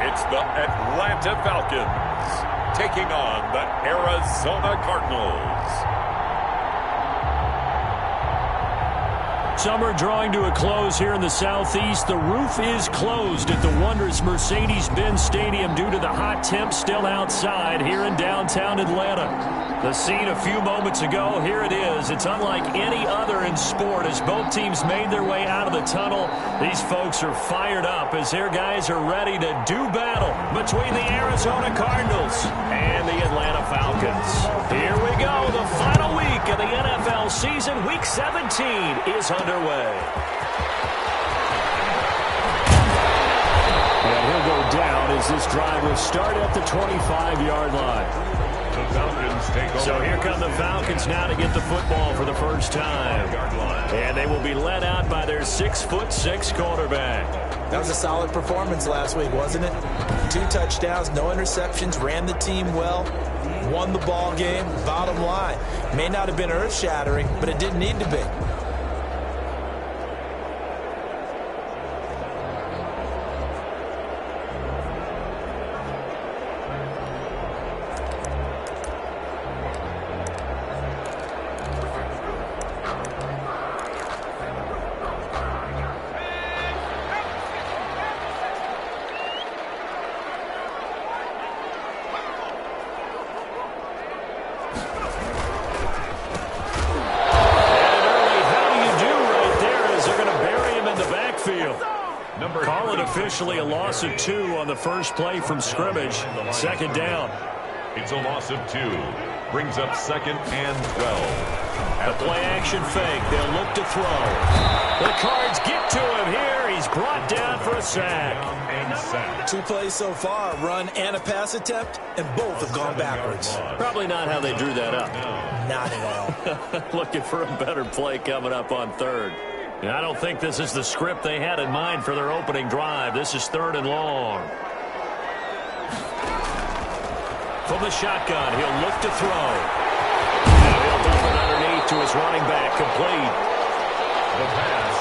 It's the Atlanta Falcons taking on the Arizona Cardinals. Summer drawing to a close here in the southeast. The roof is closed at the wondrous Mercedes-Benz Stadium due to the hot temps still outside here in downtown Atlanta. The scene a few moments ago, here it is. It's unlike any other in sport as both teams made their way out of the tunnel. These folks are fired up as their guys are ready to do battle between the Arizona Cardinals and the Atlanta Falcons. Here we go. The final week of the NFL season, Week 17, is underway. And he'll go down as this drive will start at the 25-yard line. The Falcons take over. So here come the Falcons now to get the football for the first time. And they will be led out by their 6'6" quarterback. That was a solid performance last week, wasn't it? 2 touchdowns, no interceptions, ran the team well, won the ball game. Bottom line, may not have been earth-shattering, but it didn't need to be. Officially a loss of 2 on the first play from scrimmage. Second down. It's a loss of 2. Brings up 2nd and 12. The play action fake. They'll look to throw. The Cards get to him here. He's brought down for a sack. 2 plays so far, run and a pass attempt, and both have gone backwards. Probably not how they drew that up. Not at all. Looking for a better play coming up on 3rd. I don't think this is the script they had in mind for their opening drive. This is 3rd and long. From the shotgun, he'll look to throw. Now he'll dump it underneath to his running back, complete. The pass.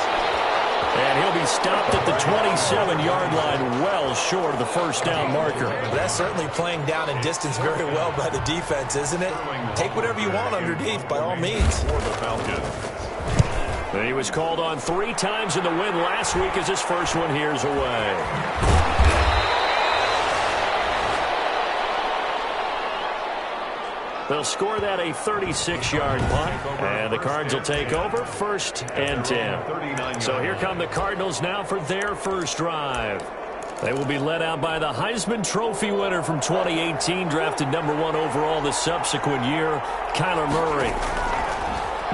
And he'll be stopped at the 27-yard line, well short of the first down marker. That's certainly playing down and distance very well by the defense, isn't it? Take whatever you want underneath, by all means. For the Falcons. And he was called on 3 times in the win last week as his first one here's away. They'll score that a 36-yard punt, and the Cards will take over 1st and 10. So here come the Cardinals now for their first drive. They will be led out by the Heisman Trophy winner from 2018, drafted #1 overall the subsequent year, Kyler Murray.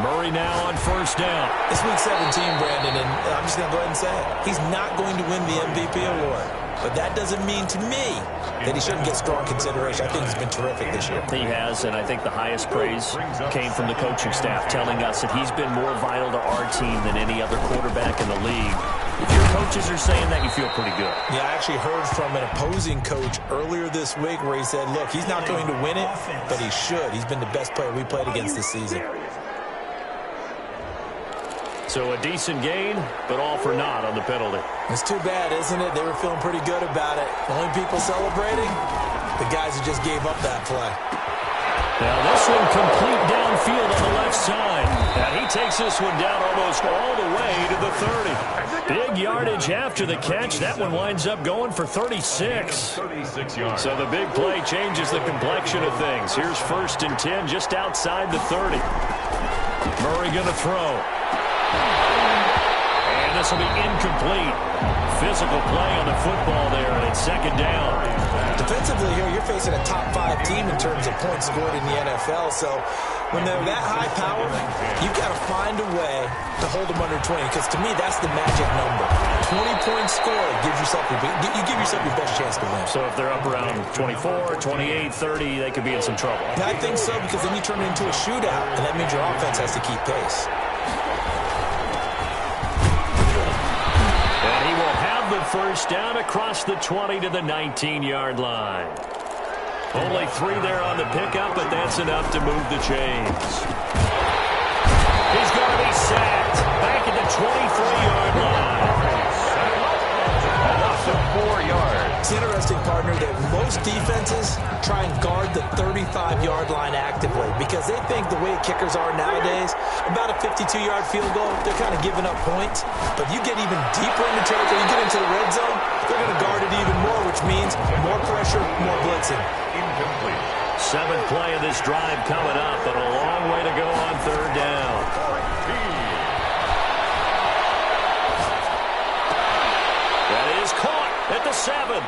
Murray now on 1st down. It's Week 17, Brandon, and I'm just going to go ahead and say it. He's not going to win the MVP award. But that doesn't mean to me that he shouldn't get strong consideration. I think he's been terrific this year. He has, and I think the highest praise came from the coaching staff telling us that he's been more vital to our team than any other quarterback in the league. If your coaches are saying that, you feel pretty good. Yeah, I actually heard from an opposing coach earlier this week where he said, look, he's not going to win it, but he should. He's been the best player we played against this season. So a decent gain, but all for naught on the penalty. It's too bad, isn't it? They were feeling pretty good about it. The only people celebrating, the guys who just gave up that play. Now this one complete downfield on the left side. Now he takes this one down almost all the way to the 30. Big yardage after the catch. That one winds up going for 36. 36 yards. So the big play changes the complexion of things. Here's 1st and 10 just outside the 30. Murray going to throw. And this will be incomplete. Physical play on the football there, and it's 2nd down. Defensively here, you're facing a top 5 team in terms of points scored in the NFL. So when they're that high power, you've got to find a way to hold them under 20. Because to me, that's the magic number. 20 points scored gives yourself you give yourself your best chance to win. So if they're up around 24, 28, 30, they could be in some trouble. I think so, because then you turn it into a shootout, and that means your offense has to keep pace. And he will have the first down across the 20 to the 19-yard line. Only 3 there on the pickup, but that's enough to move the chains. He's going to be sacked back at the 23-yard line. Loss of 4 yards. It's the interesting part Most defenses try and guard the 35-yard line actively because they think the way kickers are nowadays, about a 52-yard field goal, they're kind of giving up points. But you get even deeper in the territory, you get into the red zone, they're going to guard it even more, which means more pressure, more blitzing. Incomplete. Seventh play of this drive coming up, but a long way to go on third down. That is caught at the 7.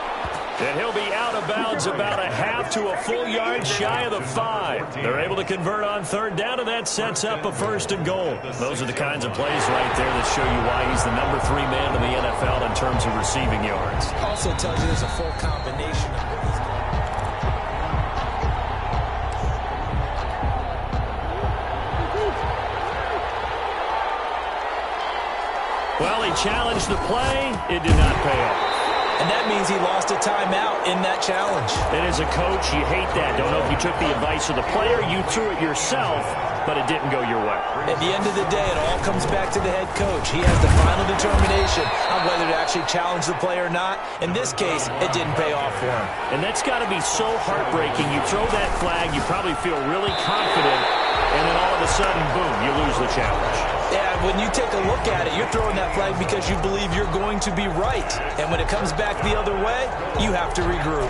And he'll be out of bounds about a half to a full yard shy of the 5. They're able to convert on third down, and that sets up a 1st and goal. Those are the kinds of plays right there that show you why he's the number 3 man in the NFL in terms of receiving yards. Also tells you there's a full combination of what he's doing. Well, he challenged the play. It did not pay off. And that means he lost a timeout in that challenge. And as a coach, you hate that. Don't know if you took the advice of the player, you threw it yourself, but it didn't go your way. At the end of the day, it all comes back to the head coach. He has the final determination on whether to actually challenge the play or not. In this case, it didn't pay off for him. And that's got to be so heartbreaking. You throw that flag, you probably feel really confident, and then all of a sudden, boom, you lose the challenge. Yeah, when you take a look at it, you're throwing that flag because you believe you're going to be right. And when it comes back the other way, you have to regroup.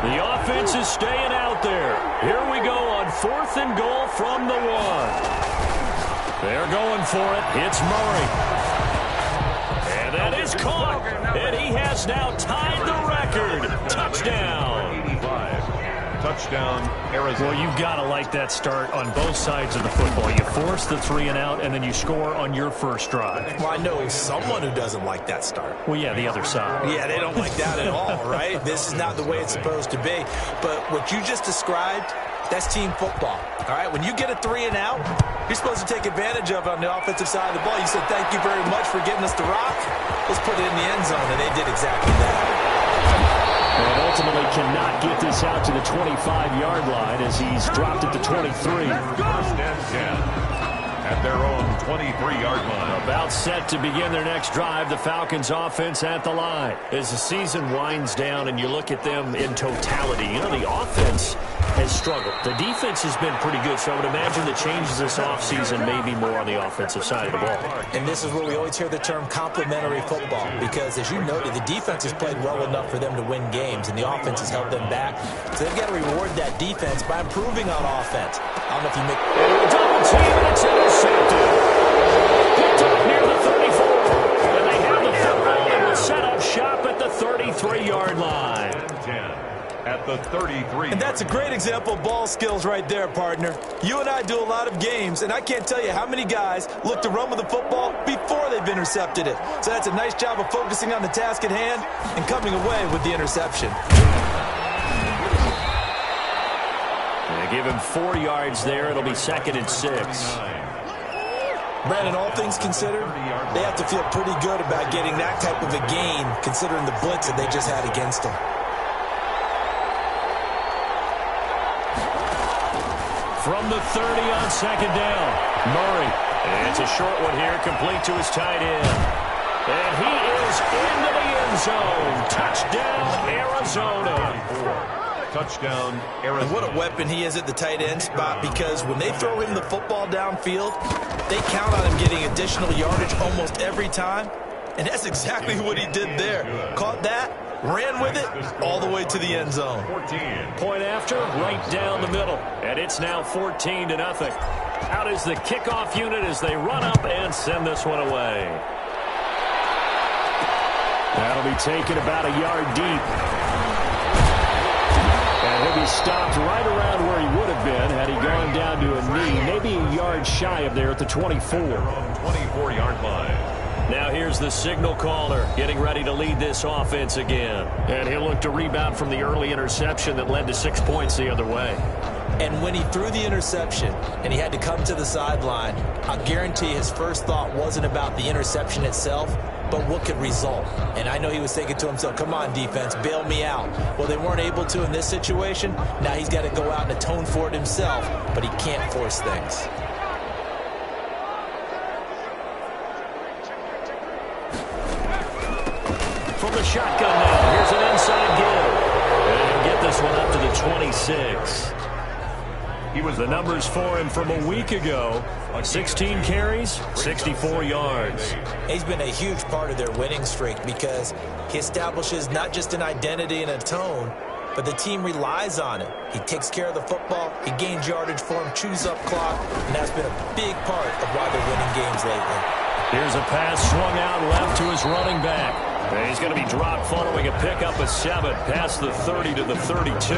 The offense is staying out there. Here we go on 4th and goal from the 1. They're going for it. It's Murray. And that is caught. And he has now tied the record. Touchdown. Touchdown, Arizona. Well, you've got to like that start on both sides of the football. You force the 3 and out, and then you score on your first drive. Well, I know someone who doesn't like that start. Well, yeah, the other side. Yeah, they don't like that at all, right? This is not the way it's supposed to be. But what you just described, that's team football, all right? When you get a 3 and out, you're supposed to take advantage of it on the offensive side of the ball. You said, thank you very much for getting us the rock. Let's put it in the end zone, and they did exactly that. And ultimately cannot get this out to the 25-yard line as he's dropped at the 23. 1st and 10 at their own 23-yard line. About set to begin their next drive, the Falcons offense at the line. As the season winds down and you look at them in totality, you know, the offense has struggled. The defense has been pretty good, so I would imagine the changes this offseason may be more on the offensive side of the ball. And this is where we always hear the term complementary football because, as you noted, the defense has played well enough for them to win games, and the offense has held them back. So they've got to reward that defense by improving on offense. I don't know if you make... Double team, and it's intercepted. Picked up near the 34. And they have the football and will set up shop at the 33-yard line. 10 at the 33. And that's a great example of ball skills right there, partner. You and I do a lot of games, and I can't tell you how many guys look to run with the football before they've intercepted it. So that's a nice job of focusing on the task at hand and coming away with the interception. They give him 4 yards there. It'll be 2nd and 6. Brandon, all things considered, they have to feel pretty good about getting that type of a gain considering the blitz that they just had against them. From the 30 on 2nd down, Murray. And it's a short one here, complete to his tight end. And he is into the end zone. Touchdown, Arizona. Touchdown, Arizona. And what a weapon he is at the tight end spot, because when they throw him the football downfield, they count on him getting additional yardage almost every time. And that's exactly what he did there. Caught that, ran with it, all the way to the end zone. 14. Point after, right down the middle. And it's now 14-0. Out is the kickoff unit as they run up and send this one away. That'll be taken about a yard deep. And he'll be stopped right around where he would have been had he gone down to a knee, maybe a yard shy of there at the 24. 24-yard line. Now here's the signal caller getting ready to lead this offense again. And he'll look to rebound from the early interception that led to 6 points the other way. And when he threw the interception and he had to come to the sideline, I guarantee his first thought wasn't about the interception itself, but what could result. And I know he was thinking to himself, come on, defense, bail me out. Well, they weren't able to in this situation. Now he's got to go out and atone for it himself, but he can't force things. From the shotgun now, here's an inside give. And he'll get get this one up to the 26. The numbers for him from a week ago: 16 carries, 64 yards. He's been a huge part of their winning streak because he establishes not just an identity and a tone, but the team relies on it. He takes care of the football, he gains yardage for him, chews up clock, and that's been a big part of why they're winning games lately. Here's a pass swung out left to his running back. And he's going to be dropped following a pickup of 7 past the 30 to the 32.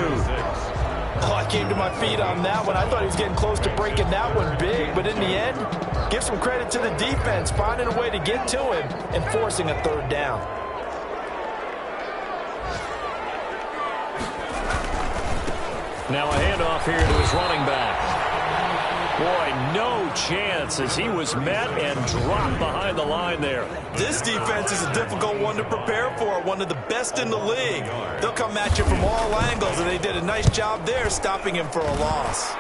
Oh, I came to my feet on that one. I thought he was getting close to breaking that one big, but in the end, give some credit to the defense, finding a way to get to him and forcing a third down. Now a handoff here to his running back. Boy, no chance as he was met and dropped behind the line there. This defense is a difficult one to prepare for, one of the best in the league. They'll come at you from all angles, and they did a nice job there stopping him for a loss.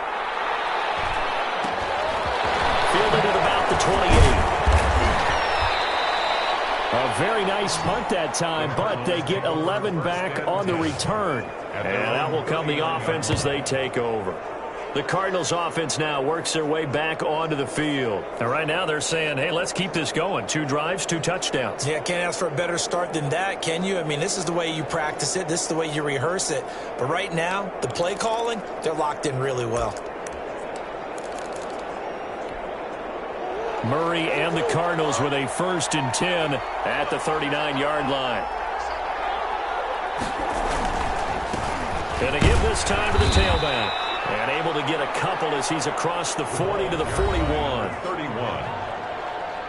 Fielded at about the 28. A very nice punt that time, but they get 11 back on the return. And that will come the offense as they take over. The Cardinals offense now works their way back onto the field. And right now they're saying, hey, let's keep this going. 2 drives, 2 touchdowns. Yeah, can't ask for a better start than that, can you? I mean, this is the way you practice it. This is the way you rehearse it. But right now, the play calling, they're locked in really well. Murray and the Cardinals with a 1st and 10 at the 39-yard line. And a give this time to the tailback. And able to get a couple as he's across the 40 to the 41.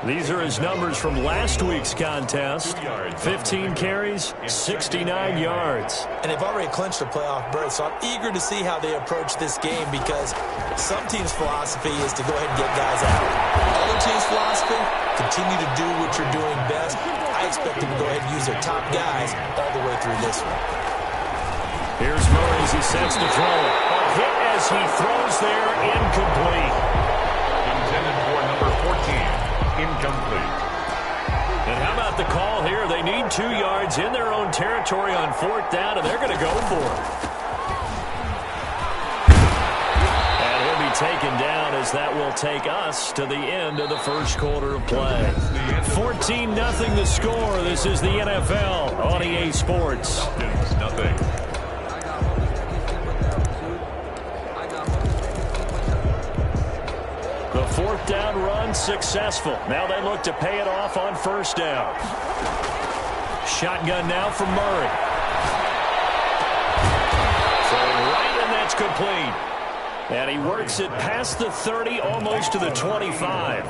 These are his numbers from last week's contest. 15 carries, 69 yards. And they've already clinched a playoff berth, so I'm eager to see how they approach this game because some teams' philosophy is to go ahead and get guys out. Other teams' philosophy, continue to do what you're doing best. I expect them to go ahead and use their top guys all the way through this one. Here's Murray as he sets to throw. A hit as he throws there, incomplete. Intended for number 14, incomplete. And how about the call here? They need 2 yards in their own territory on 4th down, and they're going to go for it. And he'll be taken down as that will take us to the end of the first quarter of play. 14-0 the score. This is the NFL on EA Sports. Nothing. The 4th down run successful. Now they look to pay it off on 1st down. Shotgun now from Murray. Throwing right, and that's complete. And he works it past the 30, almost to the 25.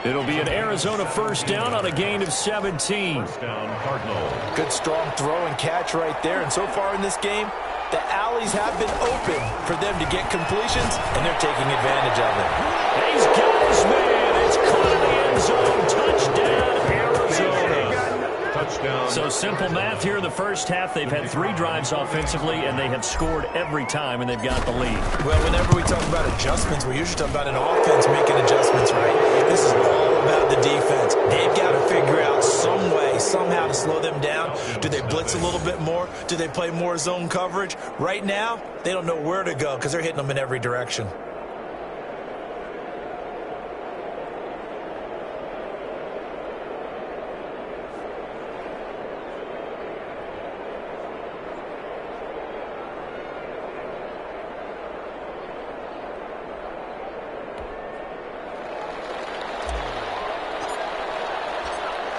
It'll be an Arizona 1st down on a gain of 17. 1st down, Cardinal. Good strong throw and catch right there. And so far in this game, the alleys have been open for them to get completions, and they're taking advantage of it. He's got his man. It's caught in the end zone. Touchdown, Arizona. Touchdown. So simple math here in the first half. They've had 3 drives offensively, and they have scored every time, and they've got the lead. Well, whenever we talk about adjustments, we usually talk about an offense making adjustments, right? This is all about the defense. They've got to figure out some way, somehow to slow them down. Do they blitz a little bit more? Do they play more zone coverage? Right now, they don't know where to go because they're hitting them in every direction.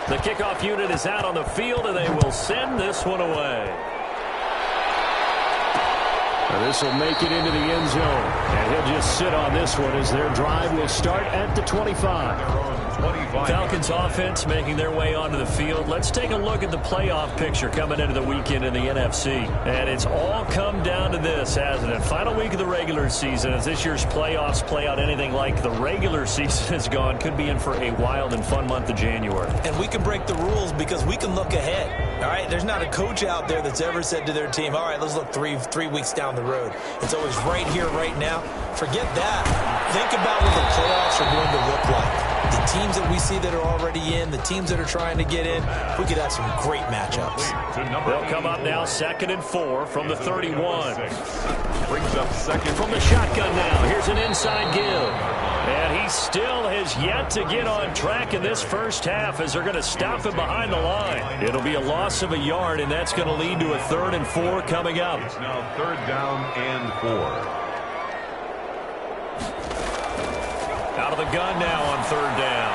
The kickoff unit is out on the field, and they will send this one away. This will make it into the end zone, and he'll just sit on this one as their drive will start at the 25. Falcons offense making their way onto the field. Let's take a look at the playoff picture coming into the weekend in the NFC. And it's all come down to this, hasn't it? Final week of the regular season. As this year's playoffs play out anything like the regular season has gone, could be in for a wild and fun month of January. And we can break the rules because we can look ahead. All right, there's not a coach out there that's ever said to their team, all right, let's look three weeks down the road. It's always right here, right now. Forget that. Think about what the playoffs are going to look like. the teams that we see that are already in, the teams that are trying to get in, we could have some great matchups. They'll come up now 2nd and 4 from the 31. Brings up second. From the shotgun now, here's an inside give. And he still has yet to get on track in this first half as they're going to stop him behind the line. It'll be a loss of a yard, and that's going to lead to a 3rd and 4 coming up. It's now 3rd down and 4. Out of the gun now on 3rd down.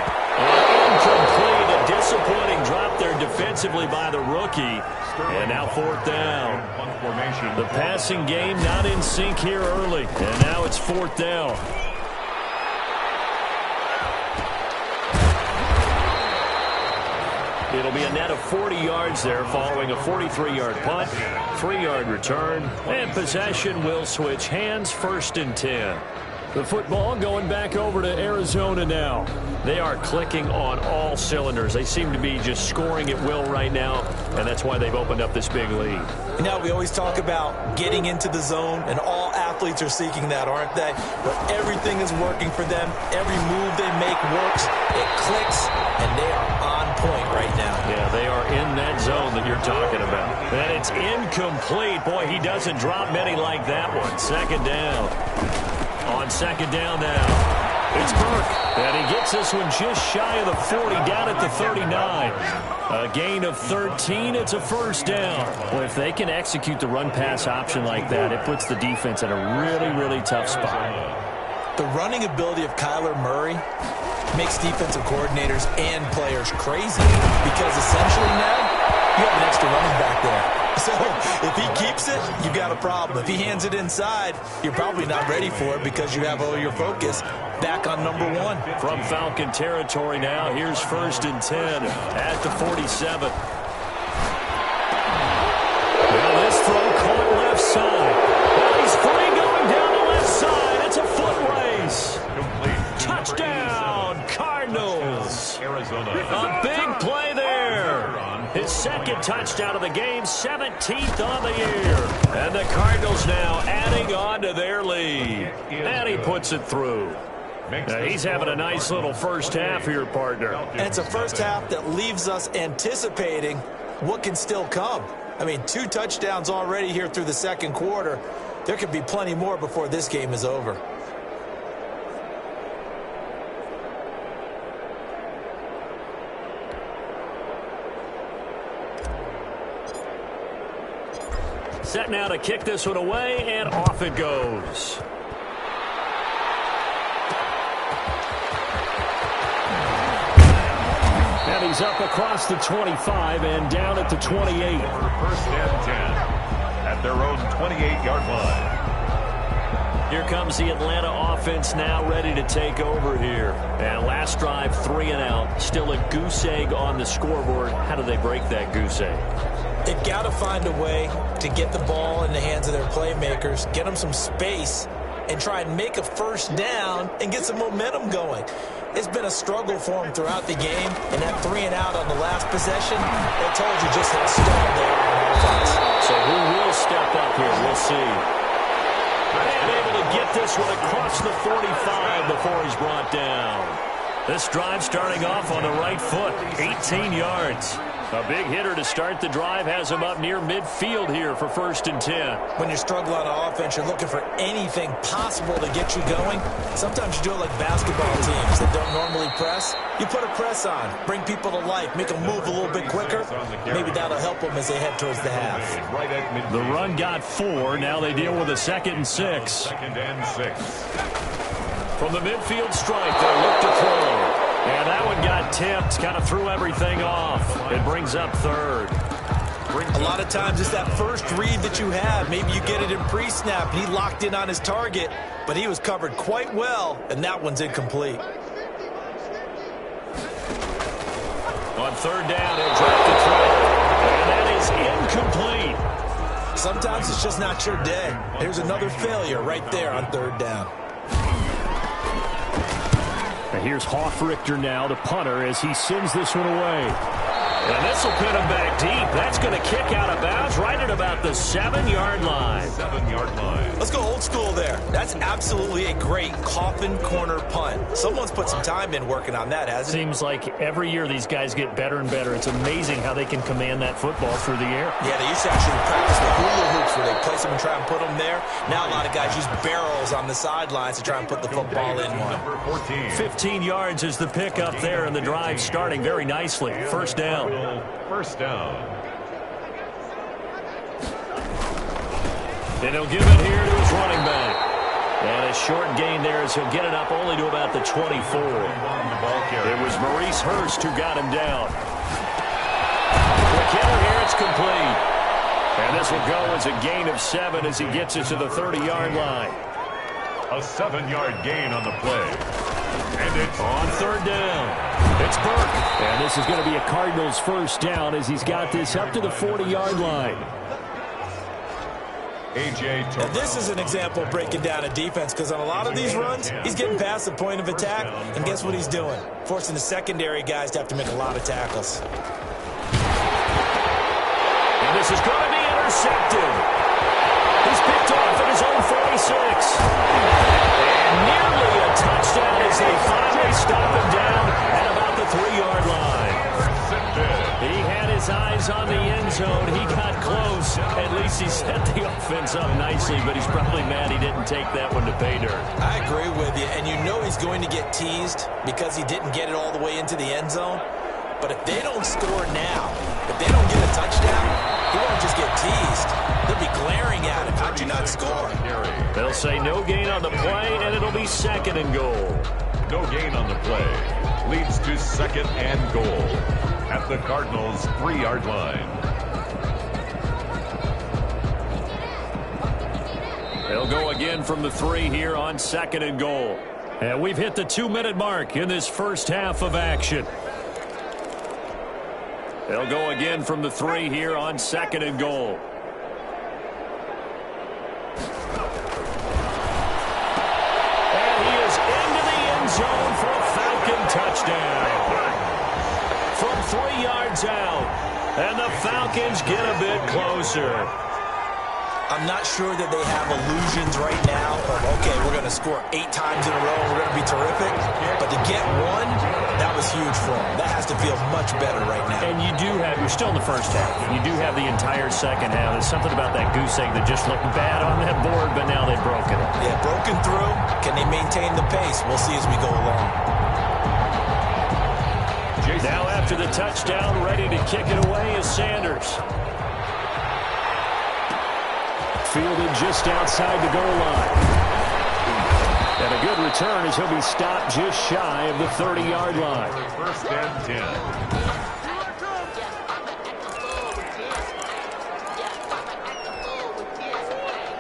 Incomplete. A disappointing drop there defensively by the rookie. And now 4th down. The passing game not in sync here early. And now it's 4th down. It'll be a net of 40 yards there following a 43-yard punt, 3-yard return, and possession will switch hands, 1st and 10. The football going back over to Arizona now. They are clicking on all cylinders. They seem to be just scoring at will right now, and that's why they've opened up this big lead. You know, we always talk about getting into the zone, and all athletes are seeking that, aren't they? But everything is working for them. Every move they make works. It clicks, and they are on point right now. Yeah, they are in that zone that you're talking about. And it's incomplete. Boy, he doesn't drop many like that one. 2nd down. On 2nd down now, it's Burke, and he gets this one just shy of the 40, down at the 39. A gain of 13, it's a 1st down. Well, if they can execute the run-pass option like that, it puts the defense in a really, really tough spot. The running ability of Kyler Murray makes defensive coordinators and players crazy because essentially now you have an extra running back there. So if he keeps it, you've got a problem. If he hands it inside, you're probably not ready for it because you have all your focus back on number 1. From Falcon territory now, here's 1st and 10 at the 47. Well, this throw caught left side. Well, he's free going down the left side. It's a foot race. Touchdown, Cardinals. Arizona. A big play there. His 2nd touchdown of the game, 17th on the year. And the Cardinals now adding on to their lead. And he puts it through. Now, he's having a nice little first half here, partner. And it's a first half that leaves us anticipating what can still come. I mean, 2 touchdowns already here through the 2nd quarter. There could be plenty more before this game is over. Set now to kick this one away, and off it goes. And he's up across the 25 and down at the 28. 1st and 10 at their own 28-yard line. Here comes the Atlanta offense now ready to take over here. And last drive, 3 and out. Still a goose egg on the scoreboard. How do they break that goose egg? They've got to find a way to get the ball in the hands of their playmakers, get them some space, and try and make a 1st down and get some momentum going. It's been a struggle for them throughout the game, and that 3 and out on the last possession, I told you just how stalled they are on offense. So who will step up here? We'll see. And able to get this one across the 45 before he's brought down. This drive starting off on the right foot, 18 yards. A big hitter to start the drive has him up near midfield here for 1st and 10. When you struggle on offense, you're looking for anything possible to get you going. Sometimes you do it like basketball teams that don't normally press. You put a press on, bring people to life, make them move a little bit quicker. Maybe that'll help them as they head towards the half. The run got 4. Now they deal with a 2nd and 6. 2nd and 6. From the midfield strike, they look to throw. And that one got tipped, kind of threw everything off. It brings up 3rd. A lot of times it's that first read that you have. Maybe you get it in pre-snap, and he locked in on his target, but he was covered quite well, and that one's incomplete. On 3rd down, he'll drop the throw. And that is incomplete. Sometimes it's just not your day. Here's another failure right there on 3rd down. And here's Hoffrichter now, the punter, as he sends this one away. And this will put him back deep. That's going to kick out of bounds right at about the 7-yard line. 7-yard line. Let's go old school there. That's absolutely a great coffin corner punt. Someone's put some time in working on that, hasn't it? Seems like every year these guys get better and better. It's amazing how they can command that football through the air. Yeah, they used to actually practice the hula hoops where they place them and try and put them there. Now a lot of guys use barrels on the sidelines to try and put the football in one. 15 yards is the pickup there, and the drive starting very nicely. First down. First down. And he'll give it here to his running back. And a short gain there as he'll get it up only to about the 24. It was Maurice Hurst who got him down. Quick hitter here, it's complete. And this will go as a gain of 7 as he gets it to the 30-yard line. A 7-yard gain on the play. And it's on third down. It's Burke. And this is going to be a Cardinals first down as he's got this up to the 40-yard line. And this is an example of breaking down a defense, because on a lot of these runs, he's getting past the point of attack, and guess what he's doing? Forcing the secondary guys to have to make a lot of tackles. And this is going to be intercepted. He's picked off at his own 46. And nearly a touchdown as they finally stop him down at about the 3-yard line. He had his eyes on the end zone. He got close. At least he set the offense up nicely, but he's probably mad he didn't take that one to pay dirt. I agree with you, and you know he's going to get teased because he didn't get it all the way into the end zone. But if they don't score now, if they don't get a touchdown, he won't just get teased. They'll be glaring at him. How'd you not score? They'll say no gain on the play, and it'll be 2nd and goal. no gain on the play. Leads to 2nd and goal at the Cardinals' 3-yard line. They'll go again from the 3 here on 2nd and goal. And we've hit the 2-minute mark in this first half of action. They'll go again from the 3 here on 2nd and goal. And he is into the end zone for a Falcon touchdown. From 3 yards out. And the Falcons get a bit closer. I'm not sure that they have illusions right now of, okay, we're going to score 8 times in a row and we're going to be terrific. But to get one, that was huge for them. That has to feel much better right now. And you do have, you're still in the first half. You do have the entire second half. There's something about that goose egg that just looked bad on that board, but now they've broken it. Yeah, broken through. Can they maintain the pace? We'll see as we go along. Now after the touchdown, ready to kick it away is Sanders. Fielded just outside the goal line. And a good return as he'll be stopped just shy of the 30-yard line. 1st and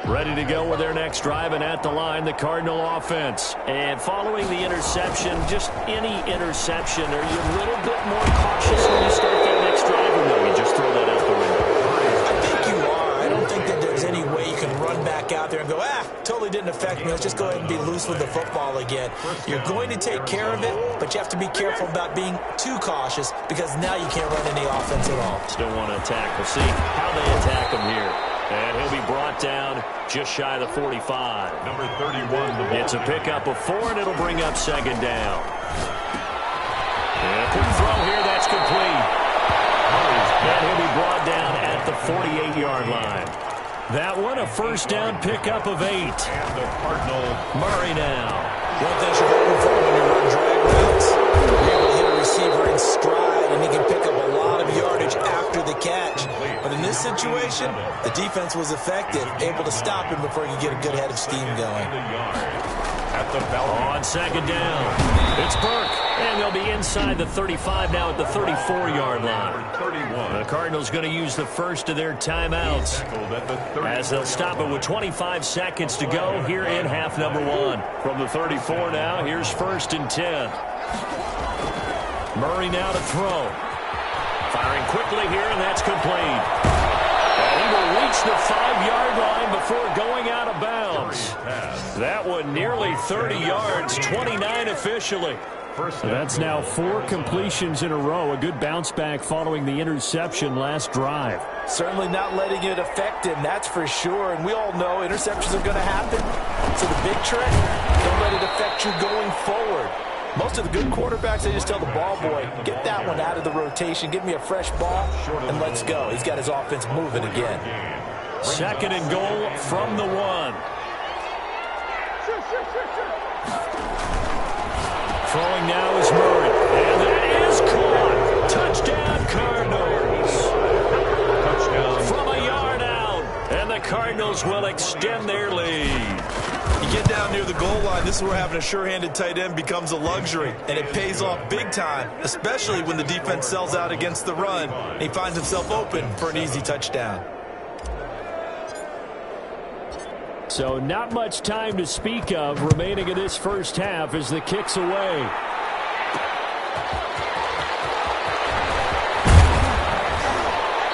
10. Ready to go with their next drive, and at the line, the Cardinal offense. And following the interception, just any interception, are you a little bit more cautious when you start that next drive, or no, you just throw that out the window? I think you are. I don't think that there's any way you can run back out there and go, totally didn't affect me. Let's just go ahead and be loose with the football again. You're going to take care of it, but you have to be careful about being too cautious because now you can't run any offense at all. Still want to attack. We'll see how they attack him here. And he'll be brought down just shy of the 45. Number 31. It's a pickup of 4, and it'll bring up 2nd down. And a quick throw here, that's complete. And he'll be brought down at the 48-yard line. That one, a first down pickup of 8. And the Cardinal. Murray now. One thing you're hoping for when you run drag routes, you're able to hit a receiver in stride, and he can pick up a lot of yardage after the catch. But in this situation, the defense was effective, able to stop him before he could get a good head of steam going. At the on 2nd down, it's Burke, and they'll be inside the 35 now at the 34-yard line. 31. The Cardinals going to use the first of their timeouts as they'll stop it with 25 seconds to go here in half number 1. From the 34 now, here's 1st and 10. Murray now to throw. Firing quickly here, and that's complete. And he will reach the 5-yard line before going out of bounds. That one nearly 30 yards, 29 officially. First That's now 4 completions in a row. A good bounce back following the interception last drive. Certainly not letting it affect him, that's for sure. And we all know interceptions are going to happen. So the big trick, don't let it affect you going forward. Most of the good quarterbacks, they just tell the ball boy, get that one out of the rotation, give me a fresh ball, and let's go. He's got his offense moving again. 2nd and goal from the 1. Throwing now is Murray. And that is caught. Touchdown, Cardinals. Touchdown. From a yard out. And the Cardinals will extend their lead. You get down near the goal line, this is where having a sure-handed tight end becomes a luxury. And it pays off big time, especially when the defense sells out against the run. And he finds himself open for an easy touchdown. So not much time to speak of remaining in this first half as the kick's away.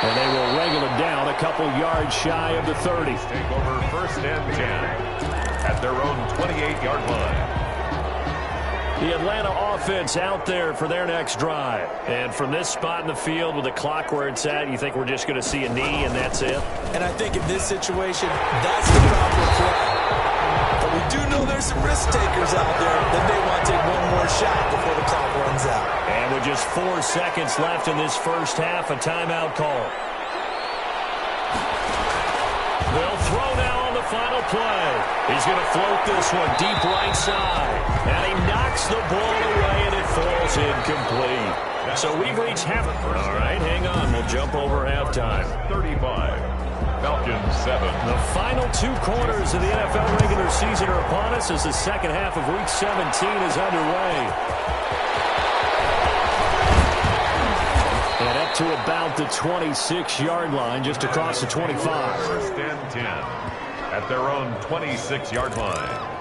And they will wrangle it down a couple yards shy of the 30. Take over 1st and 10 at their own 28-yard line. The Atlanta offense out there for their next drive. And from this spot in the field with the clock where it's at, you think we're just going to see a knee and that's it? And I think in this situation, that's the proper play. But we do know there's some risk takers out there that may want to take one more shot before the clock runs out. And with just 4 seconds left in this first half, a timeout call. They'll throw now on the final play. He's going to float this one deep right side. And he knocks the ball away, and it falls incomplete. So we've reached half. All right, hang on. We'll jump over halftime. 35. Falcons 7. The final 2 quarters of the NFL regular season are upon us as the second half of Week 17 is underway. And up to about the 26-yard line, just across the 25. 1st and 10 at their own 26-yard line.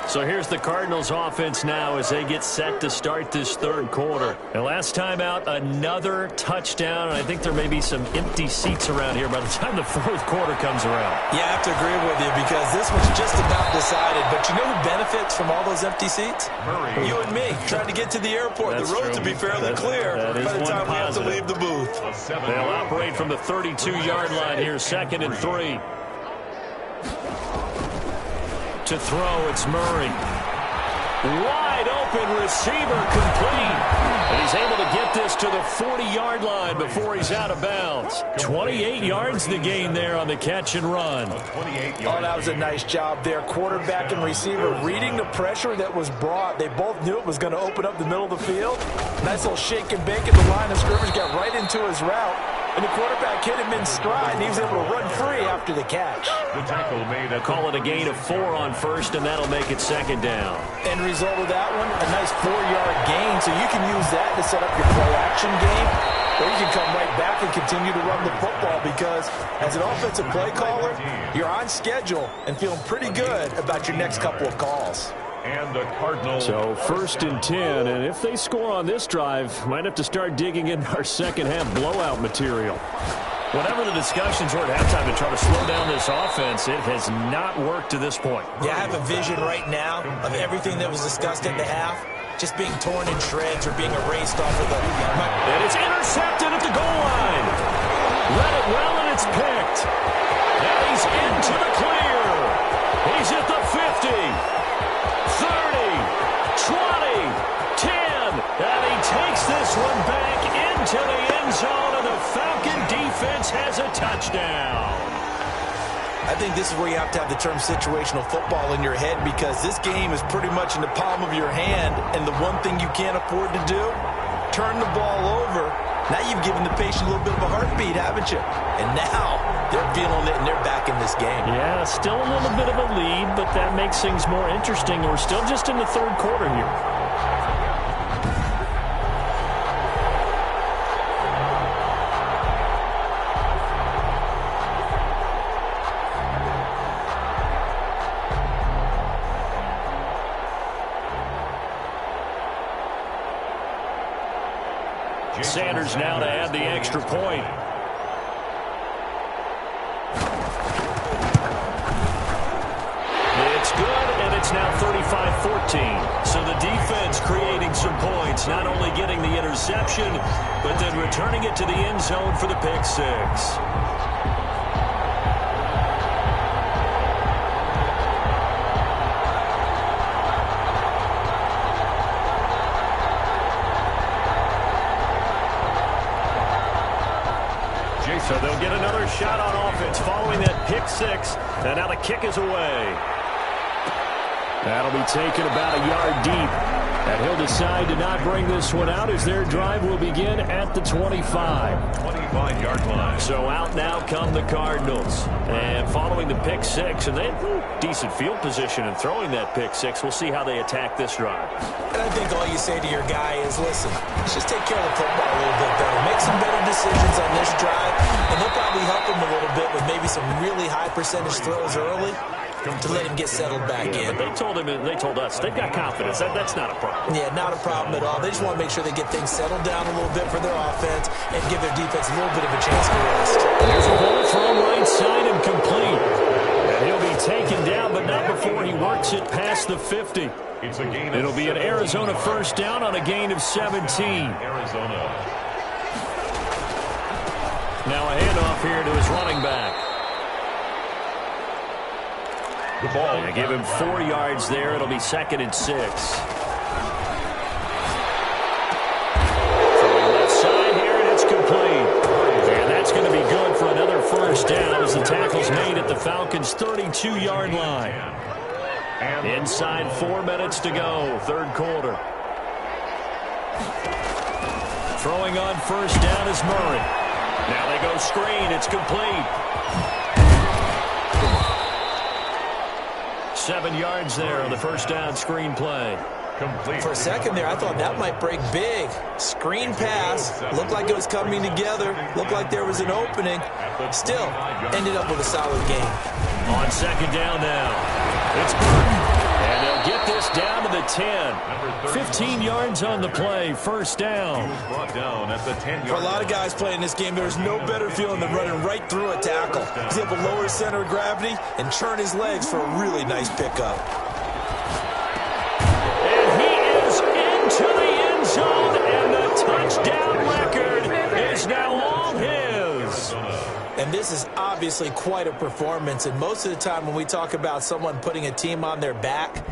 So here's the Cardinals offense now as they get set to start this 3rd quarter. And last time out, another touchdown. And I think there may be some empty seats around here by the time the 4th quarter comes around. Yeah, I have to agree with you because this one's just about decided. But you know who benefits from all those empty seats? Murray. You and me, trying to get to the airport. That's the roads true. will be fairly clear that by the time we have to leave the booth. They'll operate from the 32-yard line here, 2nd and 3. To throw, it's Murray. Wide open receiver complete. And he's able to get this to the 40-yard line before he's out of bounds. 28 yards the gain there on the catch and run. 28 that was a nice job there. Quarterback and receiver reading the pressure that was brought. They both knew it was going to open up the middle of the field. Nice little shake and bake at the line of scrimmage. Got right into his route. And the quarterback hit him in stride, and he was able to run free after the catch. The tackle made a Call it a gain of 4 on first, and that'll make it 2nd down. End result of that one, a nice 4-yard gain. So you can use that to set up your play-action game, or you can come right back and continue to run the football because as an offensive play caller, you're on schedule and feeling pretty good about your next couple of calls. And the Cardinals. So 1st and 10, and if they score on this drive, might have to start digging in our second half blowout material. Whatever the discussions were at halftime to try to slow down this offense, it has not worked to this point. Yeah, I have a vision right now of everything that was discussed at the half just being torn in shreds or being erased off of the... And it's intercepted at the goal line. Read it well, and it's picked. And he's into the clear. He's at the 50. 30, 20, 10, and he takes this one back into the end zone, and the Falcon defense has a touchdown. I think this is where you have to have the term situational football in your head because this game is pretty much in the palm of your hand, and the one thing you can't afford to do, turn the ball over. Now you've given the patient a little bit of a heartbeat, haven't you? And now they're feeling it, and they're back in this game. Yeah, still a little bit of a lead, but that makes things more interesting. We're still just in the 3rd quarter here. Sanders now to add the extra point. It's good, and It's now 35-14. So the defense creating some points, not only getting the interception, but then returning it to the end zone for the pick six. So they'll get another shot on offense following that pick six. And now the kick is away. That'll be taken about a yard deep. And he'll decide to not bring this one out as their drive will begin at the 25. 25-yard line. So out now come the Cardinals. And following the pick six, and they had decent field position in throwing that pick six. We'll see how they attack this drive. And I think all you say to your guy is, listen, let's just take care of the football a little bit better. Make some better decisions on this drive, and they'll probably help him a little bit with maybe some really high percentage throws early to let him get settled back in. But they told us they've got confidence. That's not a problem. Yeah, not a problem at all. They just want to make sure they get things settled down a little bit for their offense and give their defense a little bit of a chance to rest. There's a ball thrown right side and complete. And he'll be taken down, but not before he works it past the 50. It'll be an Arizona first down on a gain of 17. Arizona. Now a handoff here to his running back. The ball. They give him 4 yards there. It'll be 2nd and 6. Throwing left side here, and it's complete. And that's going to be good for another first down as the tackle's made at the Falcons' 32-yard line. Inside 4 minutes to go, third quarter. Throwing on first down is Murray. Now they go screen. It's complete. 7 yards there on the first down screen play. Complete. For a second there, I thought that might break big. Screen pass. Looked like it was coming together. Looked like there was an opening. Still, ended up with a solid game. On second down now. It's Burton. And they'll get this down to the 10. 15 yards on the play. First down. Brought down at the 10-yard. For a lot of guys playing this game, there's no better feeling than running right through a tackle. He's able to lower his center of gravity and churn his legs for a really nice pickup. And he is into the end zone, and the touchdown record is now all his. And this is obviously quite a performance. And most of the time when we talk about someone putting a team on their back,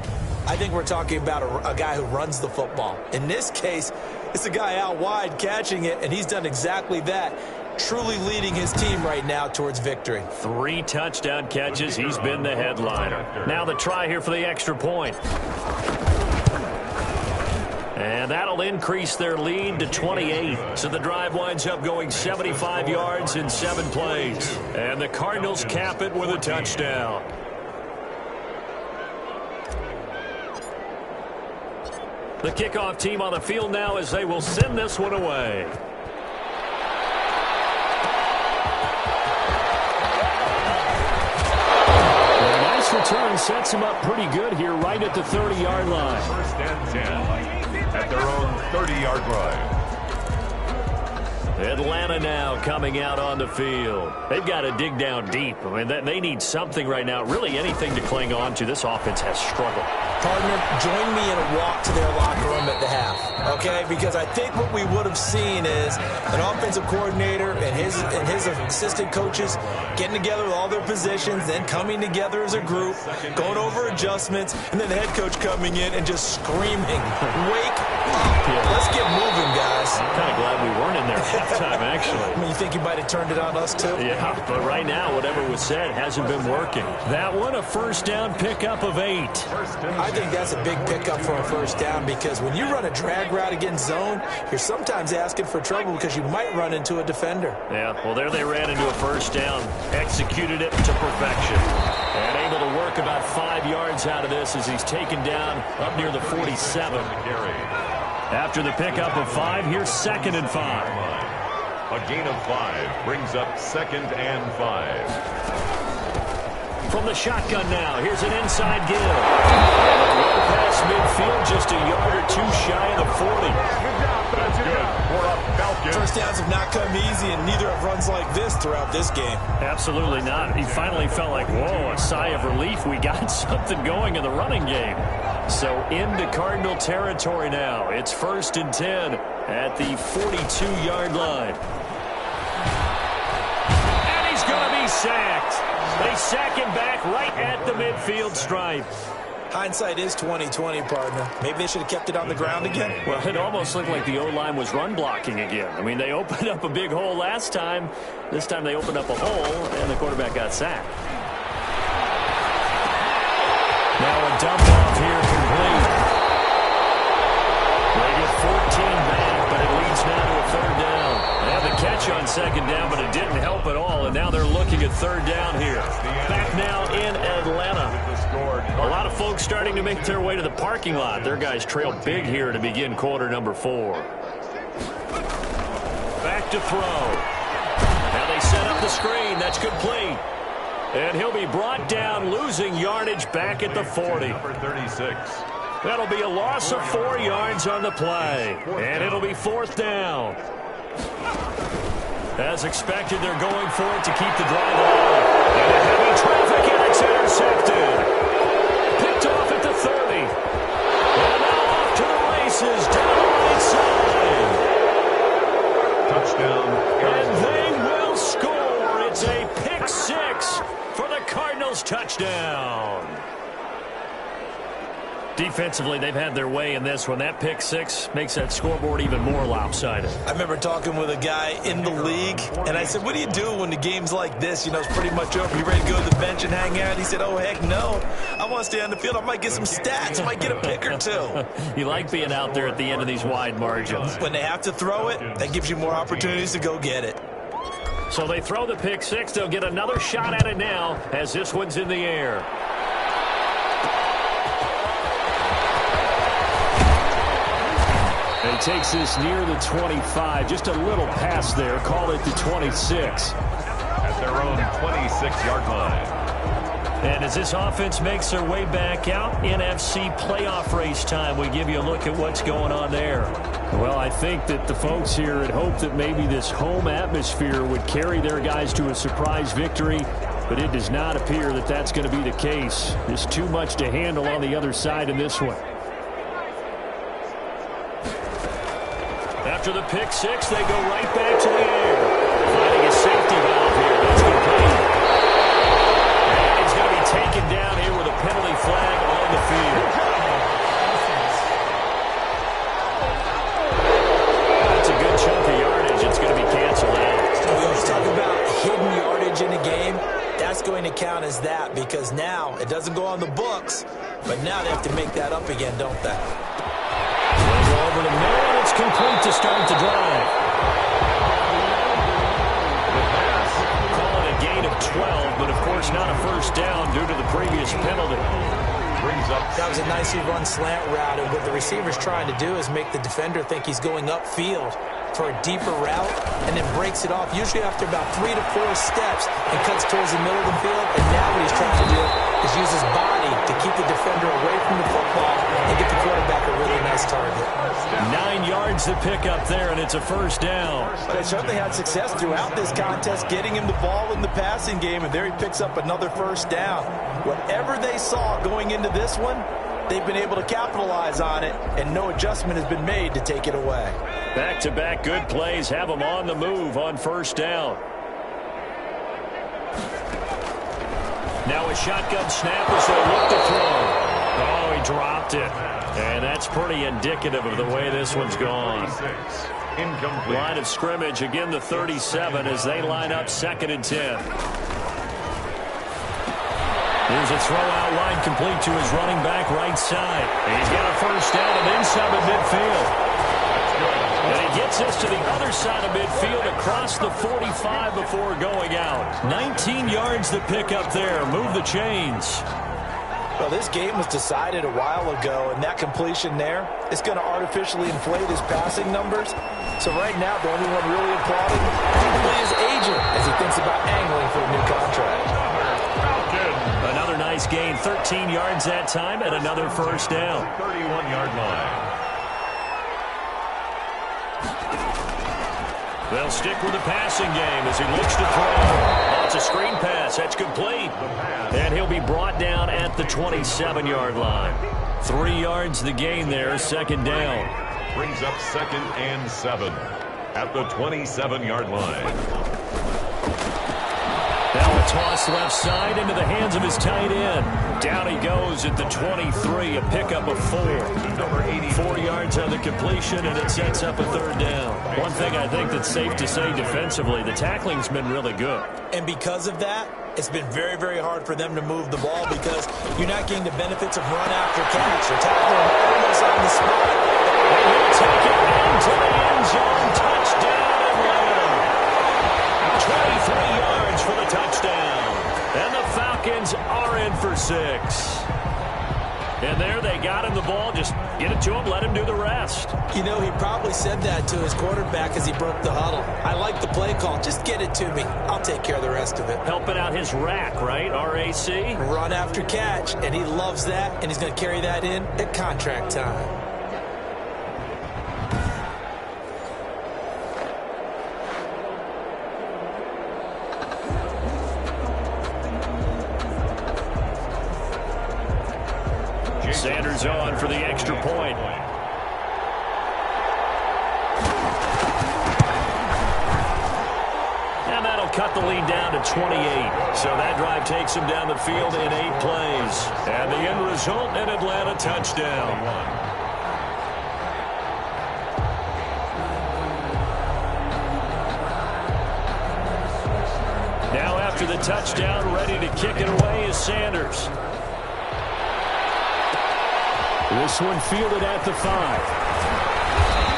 I think we're talking about a guy who runs the football. In this case, it's a guy out wide catching it, and he's done exactly that, truly leading his team right now towards victory. 3 touchdown catches. He's been the headliner. Now the try here for the extra point. And that'll increase their lead to 28. So the drive winds up going 75 yards in 7 plays. And the Cardinals cap it with a touchdown. The kickoff team on the field now as they will send this one away. A nice return sets him up pretty good here right at the 30-yard line. First and 10 at their own 30-yard line. Atlanta now coming out on the field. They've got to dig down deep. I mean, they need something right now, really anything to cling on to. This offense has struggled. Partner, join me in a walk to their locker room at the half, okay? Because I think what we would have seen is an offensive coordinator and his assistant coaches getting together with all their positions, then coming together as a group, going over adjustments, and then the head coach coming in and just screaming, "Wake up! Let's get moving, guys." I'm kind of glad we weren't in there at halftime, actually. I mean, you think you might have turned it on us, too? Yeah, but right now, whatever was said hasn't been working. That one, a first down pickup of 8. I think that's a big pickup for a first down because when you run a drag route against zone, you're sometimes asking for trouble because you might run into a defender. Yeah, well, there they ran into a first down, executed it to perfection, and able to work about 5 yards out of this as he's taken down up near the 47. After the pickup of 5, here's 2nd and 5. A gain of 5 brings up 2nd and 5. from the shotgun now. Here's an inside give. Well past midfield, just a yard or two shy of the 40. That's good for a Falcon. First downs have not come easy, and neither have runs like this throughout this game. Absolutely not. He finally felt like, whoa, a sigh of relief. We got something going in the running game. So into Cardinal territory now. It's 1st and 10 at the 42-yard line. And he's going to be sacked. They sack him back right at the midfield stripe. Hindsight is 20/20, partner. Maybe they should have kept it on the ground again. Well, it almost looked like the O-line was run blocking again. I mean, they opened up a big hole last time. This time they opened up a hole, and the quarterback got sacked. Now a dump off here complete. They get 14 back, but it leads now to a 3rd down. They had the catch on 2nd down, but it didn't help at all, and now they're looking at 3rd down here. Back now in Atlanta. A lot of folks starting to make their way to the parking lot. Their guys trail big here to begin quarter number 4. Back to throw. Now they set up the screen. That's complete. And he'll be brought down, losing yardage back at the 40. Number 36. That'll be a loss of 4 yards on the play. And it'll be 4th down. As expected, they're going for it to keep the drive alive. And a heavy traffic, and it's intercepted. Picked off at the 30. And now off to the races down the right side. Touchdown. And they will score. It's a pick 6 for the Cardinals touchdown. Defensively, they've had their way in this one. That pick 6 makes that scoreboard even more lopsided. I remember talking with a guy in the league, and I said, what do you do when the game's like this? You know, it's pretty much over. You ready to go to the bench and hang out? He said, oh, heck no. I want to stay on the field. I might get some stats. I might get a pick or 2. You like being out there at the end of these wide margins. When they have to throw it, that gives you more opportunities to go get it. So they throw the pick 6. They'll get another shot at it now as this one's in the air. He takes this near the 25. Just a little pass there. Call it the 26. At their own 26-yard line. And as this offense makes their way back out, NFC playoff race time, we give you a look at what's going on there. Well, I think that the folks here had hoped that maybe this home atmosphere would carry their guys to a surprise victory, but it does not appear that that's going to be the case. There's too much to handle on the other side in this one. After the pick 6, they go right back to the air. Finding a safety valve here. That's complete. And he's going to be taken down here with a penalty flag on the field. That's a good chunk of yardage. It's going to be canceled out. We always talk about hidden yardage in a game. That's going to count as that because now it doesn't go on the books, but now they have to make that up again, don't they? They'll go over the middle. It's complete to start the drive. Calling a gain of 12, but of course not a first down due to the previous penalty. That was a nicely run slant route, and what the receiver's trying to do is make the defender think he's going upfield for a deeper route, and then breaks it off, usually after about 3 to 4 steps, and cuts towards the middle of the field. And now what he's trying to do is use his body to keep the defender away from the football and get the quarterback a really nice target. 9 yards to pick up there, and it's a first down. But they certainly had success throughout this contest, getting him the ball in the passing game, and there he picks up another first down. Whatever they saw going into this one, they've been able to capitalize on it, and no adjustment has been made to take it away. Back-to-back good plays have them on the move on first down. Now a shotgun snap as they look to throw. Oh, he dropped it. And that's pretty indicative of the way this one's gone. Incomplete. Line of scrimmage, again the 37 as they line up 2nd and 10. Here's a throw out wide complete to his running back right side. And he's got a first down and inside of midfield. And he gets us to the other side of midfield across the 45 before going out. 19 yards to pick up there. Move the chains. Well, this game was decided a while ago, and that completion there is going to artificially inflate his passing numbers. So right now, the only one really applauding probably his agent as he thinks about angling for a new contract. gain 13 yards that time and another first down. 31-yard line. They'll stick with the passing game as he looks to throw. Oh, it's a screen pass. That's complete. And he'll be brought down at the 27-yard line. 3 yards the gain there, second down. Brings up 2nd and 7 at the 27-yard line. Now a toss left side into the hands of his tight end. Down he goes at the 23, a pickup of 4. Number 84 yards on the completion, and it sets up a third down. One thing I think that's safe to say defensively, the tackling's been really good. And because of that, it's been very, very hard for them to move the ball because you're not getting the benefits of run after catch. You're tackling almost on the spot. And he'll take it into the end zone. Touchdown, Atlanta. 23 yards for the touchdown. And the Falcons are in for 6. And there they got him the ball. Just get it to him, let him do the rest. You know, he probably said that to his quarterback as he broke the huddle. I like the play call. Just get it to me. I'll take care of the rest of it. Helping out his rack, right? R-A-C? Run after catch. And he loves that, and he's going to carry that in at contract time. Sanders on for the extra point. And that'll cut the lead down to 28. So that drive takes him down the field in 8 plays. And the end result, an Atlanta touchdown. Now after the touchdown, ready to kick it away is Sanders. This one fielded at the 5.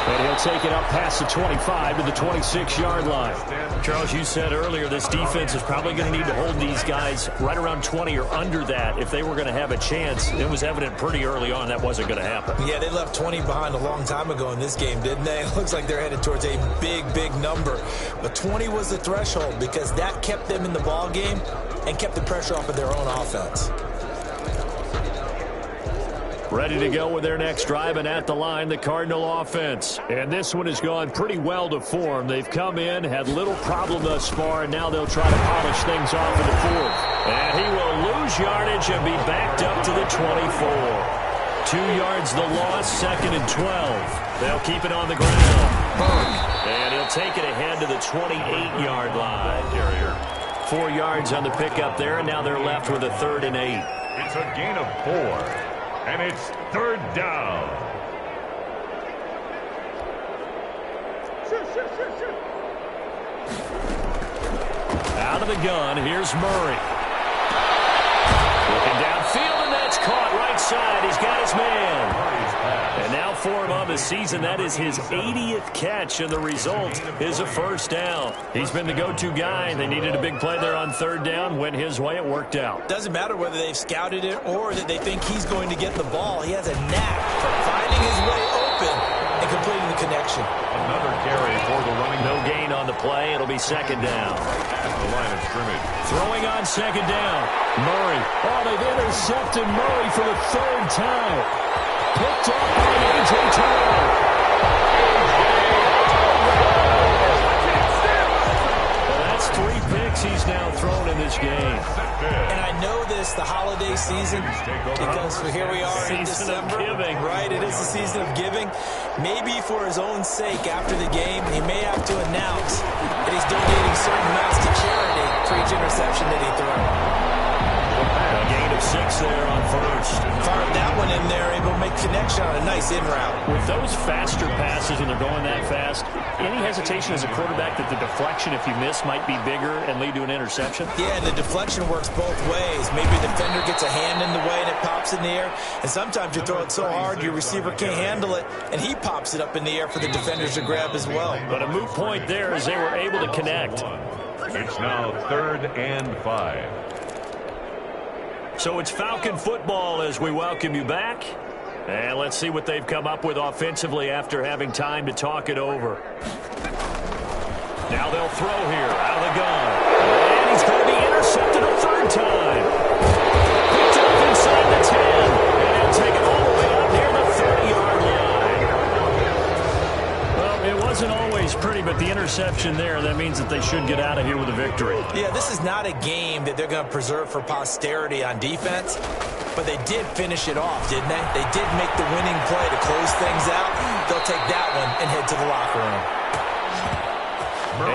And he'll take it up past the 25 to the 26-yard line. Charles, you said earlier this defense is probably going to need to hold these guys right around 20 or under that if they were going to have a chance. It was evident pretty early on that wasn't going to happen. Yeah, they left 20 behind a long time ago in this game, didn't they? It looks like they're headed towards a big, big number. But 20 was the threshold because that kept them in the ball game and kept the pressure off of their own offense. Ready to go with their next drive, and at the line, the Cardinal offense. And this one has gone pretty well to form. They've come in, had little problem thus far, and now they'll try to polish things off in the 4th. And he will lose yardage and be backed up to the 24. 2 yards the loss, 2nd and 12. They'll keep it on the ground. And he'll take it ahead to the 28-yard line. 4 yards on the pickup there, and now they're left with a 3rd and 8. It's a gain of 4. And it's 3rd down. Out of the gun, here's Murray. Looking downfield, and that's caught right side. He's got his man. And now for him on the season, that is his 80th catch, and the result is a first down. He's been the go-to guy. They needed a big play there on 3rd down. Went his way, it worked out. Doesn't matter whether they've scouted it or that they think he's going to get the ball. He has a knack for finding his way open and completing the connection. Another carry for the running. No gain on the play. It'll be 2nd down. At the line of scrimmage. Throwing on 2nd down. Murray. Oh, they've intercepted Murray for the 3rd time. Picked up by A.J. Terrell. Well, that's 3 picks he's now thrown in this game. And I know this, the holiday season, because here we are in December. Giving. Right, it is the season of giving. Maybe for his own sake after the game, he may have to announce that he's donating certain amounts to charity for each interception that he throws. A gain of 6 there on 1st. Fired that one in there, able to make connection on a nice in route. With those faster passes and they're going that fast, any hesitation as a quarterback that the deflection, if you miss, might be bigger and lead to an interception? Yeah, and the deflection works both ways. Maybe a defender gets a hand in the way and it pops in the air. And sometimes you throw it so hard your receiver can't handle it, and he pops it up in the air for the defenders to grab as well. But a moot point there as they were able to connect. It's now 3rd and 5. So it's Falcon football as we welcome you back. And let's see what they've come up with offensively after having time to talk it over. Now they'll throw here out of the gun. And he's going to be intercepted a 3rd time. Picked up isn't always pretty, but the interception there, that means that they should get out of here with a victory. Yeah, this is not a game that they're going to preserve for posterity on defense, but they did finish it off, didn't they? They did make the winning play to close things out. They'll take that one and head to the locker room.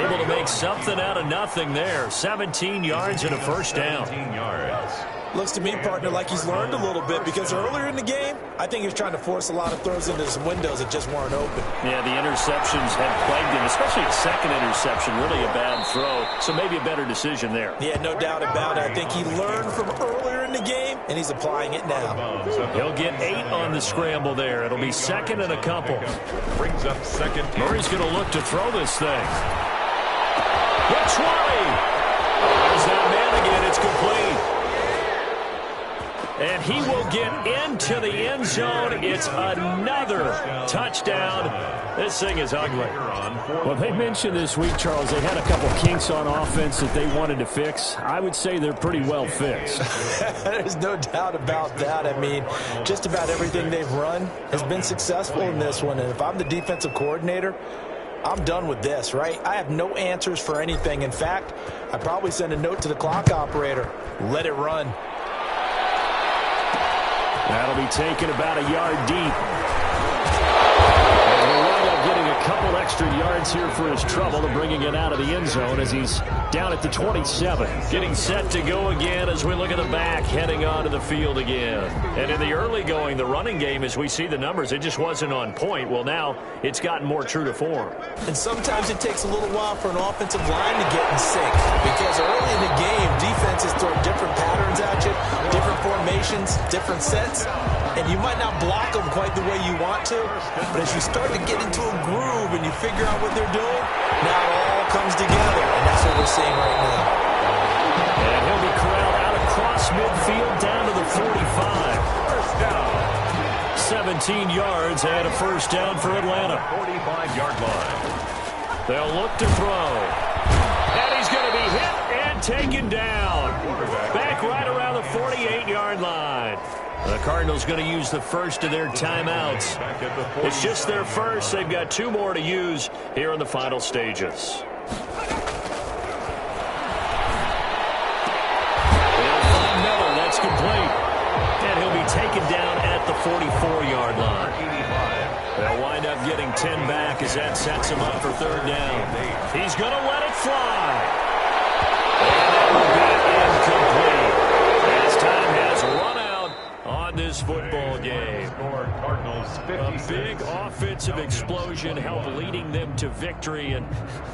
Able to make something out of nothing there. 17 yards and a first down. 17 yards. Looks to me, partner, like he's learned a little bit because earlier in the game, I think he was trying to force a lot of throws into some windows that just weren't open. Yeah, the interceptions had plagued him, especially a second interception, really a bad throw. So maybe a better decision there. Yeah, no doubt about it. I think he learned from earlier in the game, and he's applying it now. He'll get 8 on the scramble there. It'll be second and a couple. Brings up second. Murray's going to look to throw this thing. Which way? There's that man again. It's complete. And he will get into the end zone. It's another touchdown. This thing is ugly. Well, they mentioned this week, Charles, they had a couple kinks on offense that they wanted to fix. I would say they're pretty well fixed. There's no doubt about that. I mean, just about everything they've run has been successful in this one. And if I'm the defensive coordinator, I'm done with this, right? I have no answers for anything. In fact, I'd probably send a note to the clock operator. Let it run. That'll be taken about a yard deep. And we'll wind up getting a couple extra yards here for his trouble and bringing it out of the end zone as he's down at the 27. Getting set to go again as we look at the back, heading onto the field again. And in the early going, the running game, as we see the numbers, it just wasn't on point. Well, now it's gotten more true to form. And sometimes it takes a little while for an offensive line to get in sync because early in the game, defenses throw different patterns at you, different formations, different sets, and you might not block them quite the way you want to, but as you start to get into a groove and you figure out what they're doing, now it all comes together, and that's what we're seeing right now. And he'll be corralled out across midfield down to the 45. First down. 17 yards and a first down for Atlanta. 45-yard line. They'll look to throw. And he's going to be hit and taken down. Back right around the 48-yard line. The Cardinals going to use the first of their timeouts. It's just their first. They've got 2 more to use here in the final stages. They'll find Miller. That's complete. And he'll be taken down at the 44-yard line. They'll wind up getting 10 back as that sets him up for third down. He's going to let it fly. And that will be incomplete. As time has run out on this football game. A big offensive explosion helped leading them to victory. And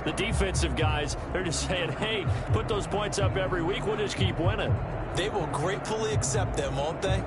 the defensive guys, they're just saying, hey, put those points up every week. We'll just keep winning. They will gratefully accept them, won't they?